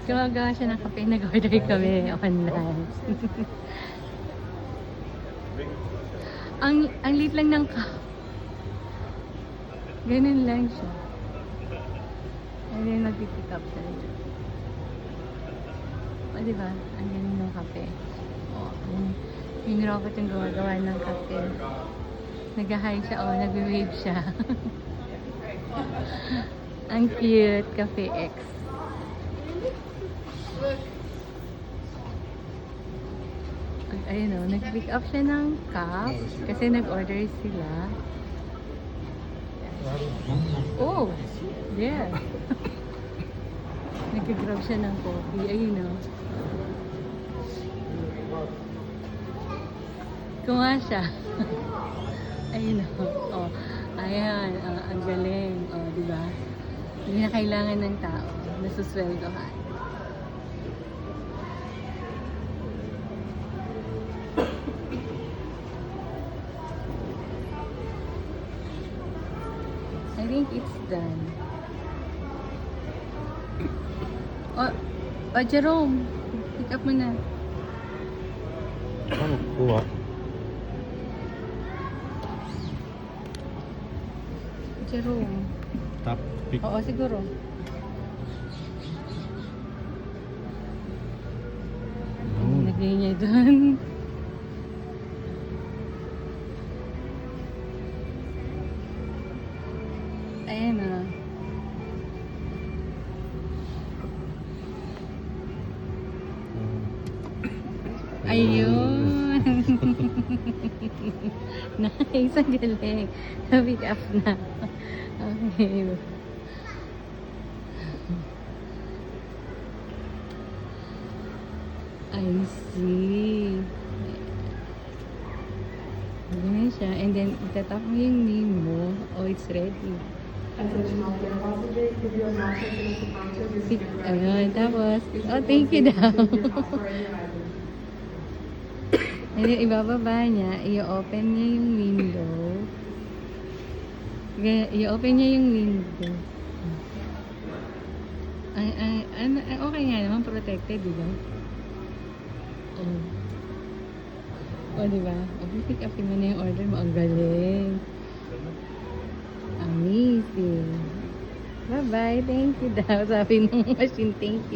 Gumagawa siya ng kape. Nag-order kami online. ang liit lang ng cup. Ganun lang siya. And then nag-pick up siya. O diba? Ang galing ng kape. O, yung robot yung gumagawa ng kape. Nag-hi siya. O, nag-wave siya. Ang cute. Cafe X. Ayun o, nag-pick up siya ng cup kasi nag-order sila. Oh! There! Nag-grab siya ng coffee. Ayun o. Kuha siya. Ayun o. Oh. Ayan. Ang galing. O, diba? Hindi na kailangan ng tao. Nasusweldohan. I think it's done. Oh, Jerome. Pick up mo na. Ano kuha? Jerome. Top pick. Oo, siguro. Lagay niya doon. Ayan na. Ayun. Nice. Ang galing. Pick up na. Okay. I see. Ganyan siya. And then, itatap mo yung name mo. Oh, it's ready. Ayun, tapos, oh, thank you daw. And then, ibababa niya, i-open niya yung window. I-open niya yung window. Okay nga naman, protected, diba? Oh, diba? Pick upin mo na yung order mo. Ang galing. Amazing. Bye-bye. Thank you daw. Sabi ng machine, thank you.